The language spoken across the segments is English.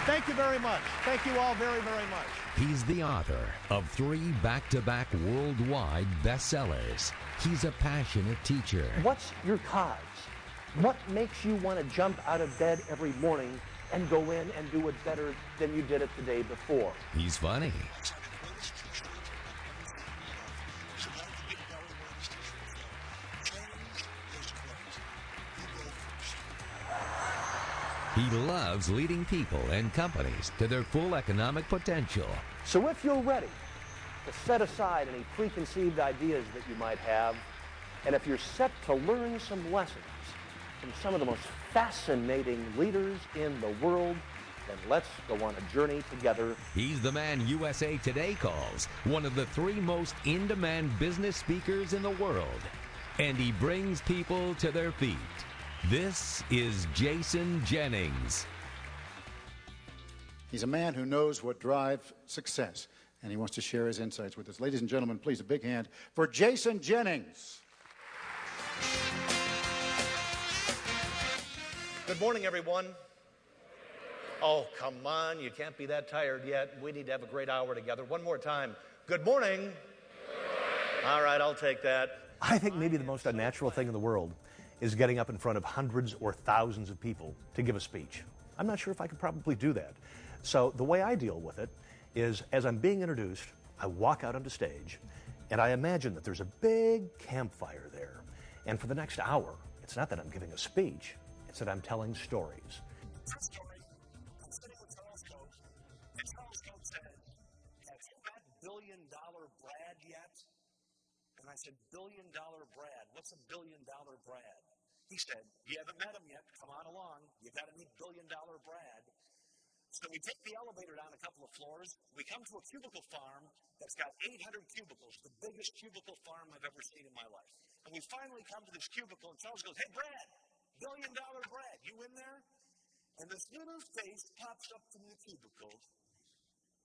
Thank you very much. Thank you all very, very much. He's the author of 3 back-to-back worldwide bestsellers. He's a passionate teacher. What's your cause? What makes you want to jump out of bed every morning and go in and do it better than you did it the day before? He's funny. He loves leading people and companies to their full economic potential. So if you're ready to set aside any preconceived ideas that you might have, and if you're set to learn some lessons from some of the most fascinating leaders in the world, then let's go on a journey together. He's the man USA Today calls one of the 3 most in-demand business speakers in the world. And he brings people to their feet. This is Jason Jennings. He's a man who knows what drives success, and he wants to share his insights with us. Ladies and gentlemen, please a big hand for Jason Jennings. Good morning, everyone. Oh, come on. You can't be that tired yet. We need to have a great hour together. One more time. Good morning. Good morning. All right, I'll take that. I think maybe the most unnatural thing in the world is getting up in front of hundreds or thousands of people to give a speech. I'm not sure if I could probably do that. So the way I deal with it is, as I'm being introduced, I walk out onto stage, and I imagine that there's a big campfire there. And for the next hour, it's not that I'm giving a speech, it's that I'm telling stories. First story, I'm sitting with Charles Cope, and Charles Cope said, "Have you met $1 billion Brad yet?" And I said, $1 billion Brad? What's a $1 billion Brad? He said, "You haven't met him yet. Come on along. You got to meet $1 billion Brad." So we take the elevator down a couple of floors. We come to a cubicle farm that's got 800 cubicles, the biggest cubicle farm I've ever seen in my life. And we finally come to this cubicle, and Charles goes, "Hey, Brad, $1 billion Brad, you in there?" And this little face pops up from the cubicle.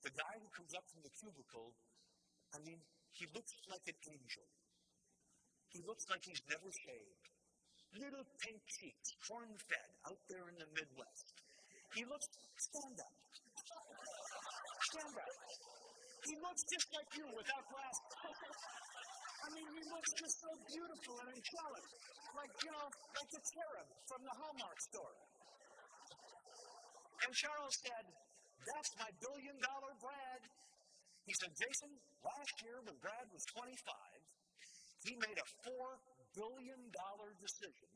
The guy who comes up from the cubicle, I mean, he looks like an angel. He looks like he's never shaved. Little pink cheeks, corn-fed, out there in the Midwest. He looks, stand up. Stand up. He looks just like you without glasses. I mean, he looks just so beautiful and angelic. Like, like the cherub from the Hallmark store. And Charles said, "That's my $1 billion Brad." He said, "Jason, last year when Brad was 25, he made a $4 billion decision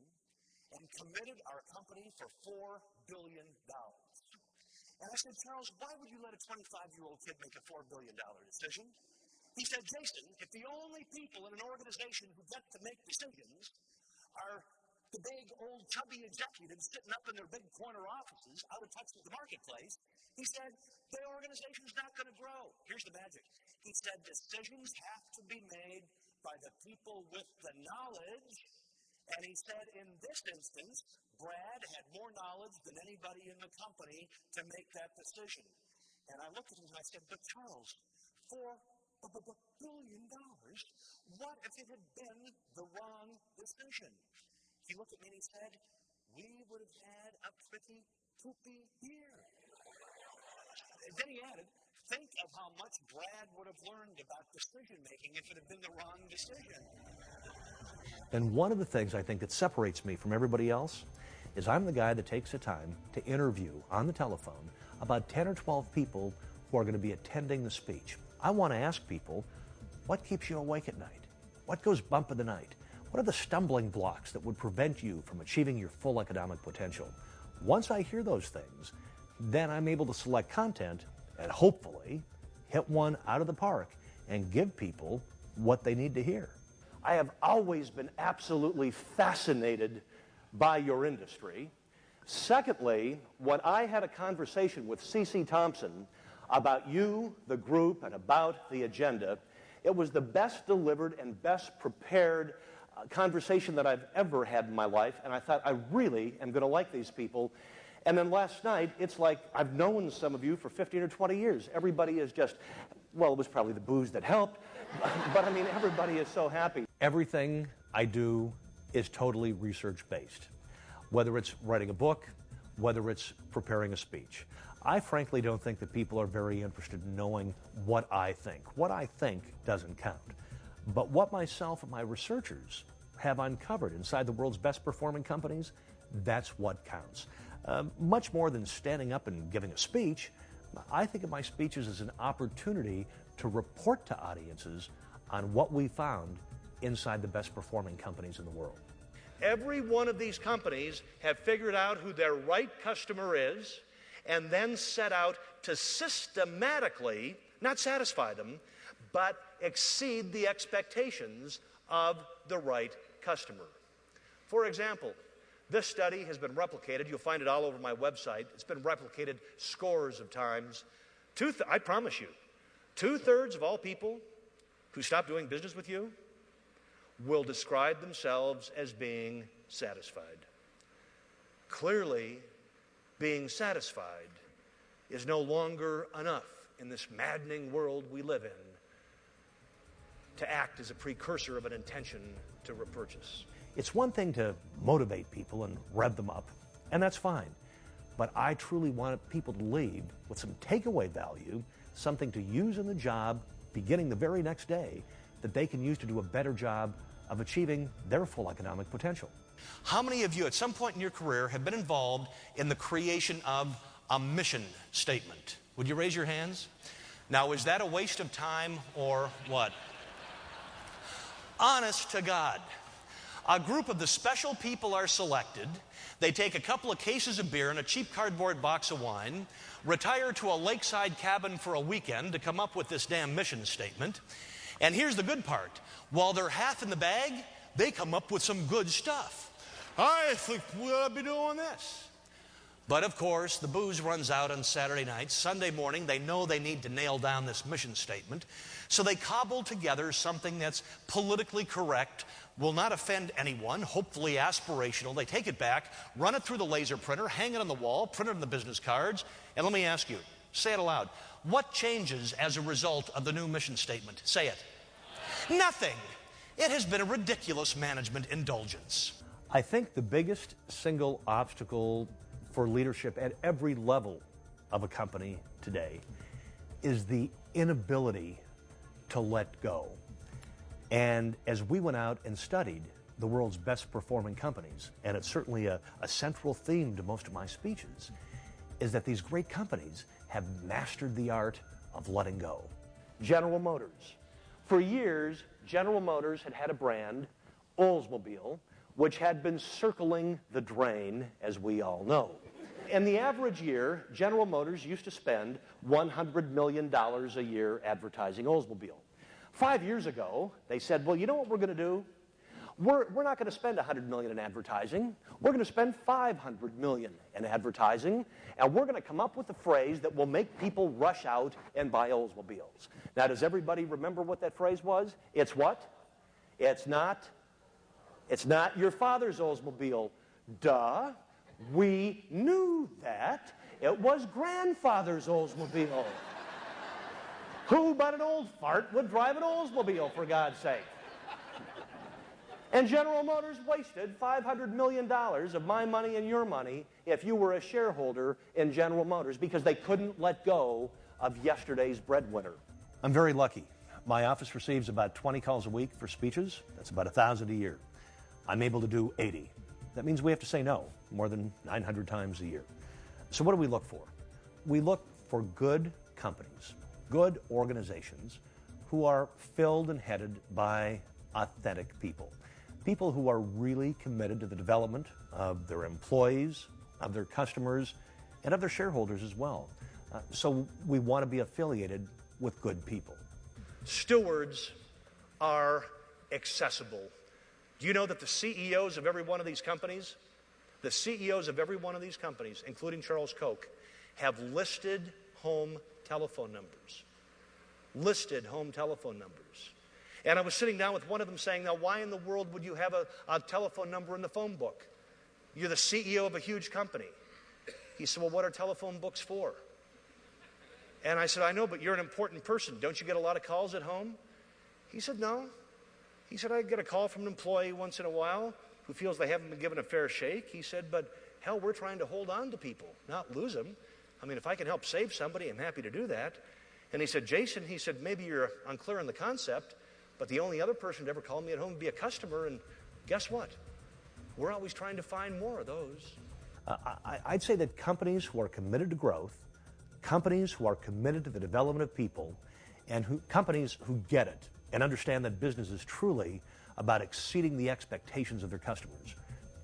and committed our company for $4 billion. And I said, "Charles, why would you let a 25-year-old kid make a $4 billion decision?" He said, "Jason, if the only people in an organization who get to make decisions are the big, old, chubby executives sitting up in their big corner offices, out of touch with the marketplace," he said, "the organization's not going to grow." Here's the magic. He said, "Decisions have to be made by the people with the knowledge." And he said, in this instance, Brad had more knowledge than anybody in the company to make that decision. And I looked at him and I said, "But Charles, $4 billion, what if it had been the wrong decision?" He looked at me and he said, "We would have had a pretty poopy year." Then he added, "Think of how much Brad would have learned about decision-making if it had been the wrong decision." And one of the things I think that separates me from everybody else is I'm the guy that takes the time to interview on the telephone about 10 or 12 people who are going to be attending the speech. I want to ask people, what keeps you awake at night? What goes bump in the night? What are the stumbling blocks that would prevent you from achieving your full economic potential? Once I hear those things, then I'm able to select content and hopefully hit one out of the park and give people what they need to hear. I have always been absolutely fascinated by your industry. Secondly, when I had a conversation with C.C. Thompson about you, the group, and about the agenda, it was the best delivered and best prepared conversation that I've ever had in my life, and I thought, I really am going to like these people. And then last night, it's like I've known some of you for 15 or 20 years. Everybody is just, well, it was probably the booze that helped, but I mean, everybody is so happy. Everything I do is totally research-based, whether it's writing a book, whether it's preparing a speech. I frankly don't think that people are very interested in knowing what I think. What I think doesn't count. But what myself and my researchers have uncovered inside the world's best performing companies, that's what counts. Much more than standing up and giving a speech, I think of my speeches as an opportunity to report to audiences on what we found inside the best performing companies in the world. Every one of these companies have figured out who their right customer is and then set out to systematically, not satisfy them, but exceed the expectations of the right customer. For example, this study has been replicated. You'll find it all over my website. It's been replicated scores of times. I promise you, 2/3 of all people who stop doing business with you will describe themselves as being satisfied. Clearly, being satisfied is no longer enough in this maddening world we live in to act as a precursor of an intention to repurchase. It's one thing to motivate people and rev them up, and that's fine. But I truly want people to leave with some takeaway value, something to use in the job beginning the very next day that they can use to do a better job of achieving their full economic potential. How many of you at some point in your career have been involved in the creation of a mission statement? Would you raise your hands? Now, is that a waste of time or what? Honest to God. A group of the special people are selected. They take a couple of cases of beer and a cheap cardboard box of wine, retire to a lakeside cabin for a weekend to come up with this damn mission statement. And here's the good part. While they're half in the bag, they come up with some good stuff. I think we ought to be doing this. But of course, the booze runs out on Saturday night. Sunday morning, they know they need to nail down this mission statement. So they cobble together something that's politically correct, will not offend anyone, hopefully aspirational. They take it back, run it through the laser printer, hang it on the wall, print it on the business cards. And let me ask you, say it aloud. What changes as a result of the new mission statement? Say it. Nothing. It has been a ridiculous management indulgence. I think the biggest single obstacle for leadership at every level of a company today is the inability to let go. And as we went out and studied the world's best performing companies, and it's certainly a central theme to most of my speeches, is that these great companies have mastered the art of letting go. General Motors. For years, General Motors had a brand, Oldsmobile, which had been circling the drain, as we all know. In the average year, General Motors used to spend $100 million a year advertising Oldsmobile. 5 years ago, they said, well, you know what we're going to do? We're not going to spend $100 million in advertising. We're going to spend $500 million in advertising, and we're going to come up with a phrase that will make people rush out and buy Oldsmobiles. Now, does everybody remember what that phrase was? It's what? It's not your father's Oldsmobile. Duh. We knew that. It was grandfather's Oldsmobile. Who but an old fart would drive an Oldsmobile, for God's sake? And General Motors wasted $500 million of my money and your money if you were a shareholder in General Motors because they couldn't let go of yesterday's breadwinner. I'm very lucky. My office receives about 20 calls a week for speeches. That's about 1,000 a year. I'm able to do 80. That means we have to say no more than 900 times a year. So what do we look for? We look for good companies, good organizations who are filled and headed by authentic people. People who are really committed to the development of their employees, of their customers, and of their shareholders as well. So we want to be affiliated with good people. Stewards are accessible. Do you know that the CEOs of every one of these companies, including Charles Koch, have listed home telephone numbers? Listed home telephone numbers. And I was sitting down with one of them saying, now why in the world would you have a telephone number in the phone book? You're the CEO of a huge company. He said, well, what are telephone books for? And I said, I know, but you're an important person. Don't you get a lot of calls at home? He said, no. He said, I get a call from an employee once in a while who feels they haven't been given a fair shake. He said, but hell, we're trying to hold on to people, not lose them. I mean, if I can help save somebody, I'm happy to do that. And he said, Jason, he said, maybe you're unclear on the concept, but the only other person to ever call me at home would be a customer, and guess what? We're always trying to find more of those. I'd say that companies who are committed to growth, companies who are committed to the development of people, and companies who get it and understand that business is truly about exceeding the expectations of their customers,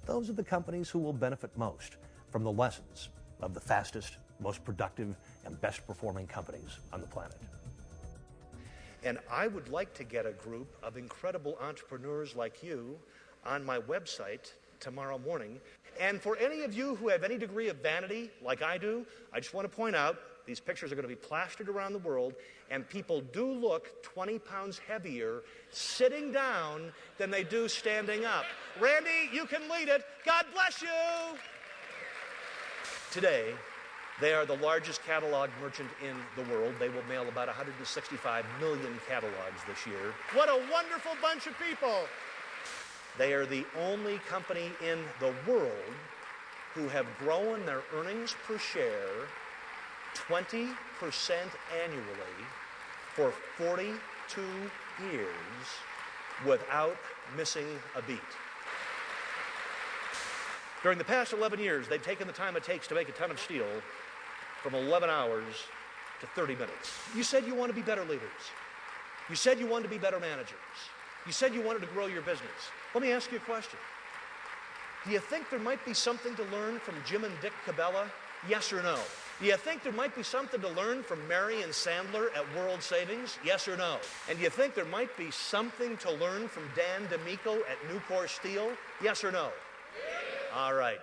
those are the companies who will benefit most from the lessons of the fastest, most productive, and best performing companies on the planet. And I would like to get a group of incredible entrepreneurs like you on my website tomorrow morning. And for any of you who have any degree of vanity, like I do, I just want to point out, these pictures are going to be plastered around the world, and people do look 20 pounds heavier sitting down than they do standing up. Randy, you can lead it. God bless you. Today, they are the largest catalog merchant in the world. They will mail about 165 million catalogs this year. What a wonderful bunch of people. They are the only company in the world who have grown their earnings per share 20% annually for 42 years without missing a beat. During the past 11 years, they've taken the time it takes to make a ton of steel from 11 hours to 30 minutes. You said you want to be better leaders. You said you wanted to be better managers. You said you wanted to grow your business. Let me ask you a question. Do you think there might be something to learn from Jim and Dick Cabela? Yes or no? Do you think there might be something to learn from Mary and Sandler at World Savings? Yes or no? And do you think there might be something to learn from Dan D'Amico at Nucor Steel? Yes or no? All right.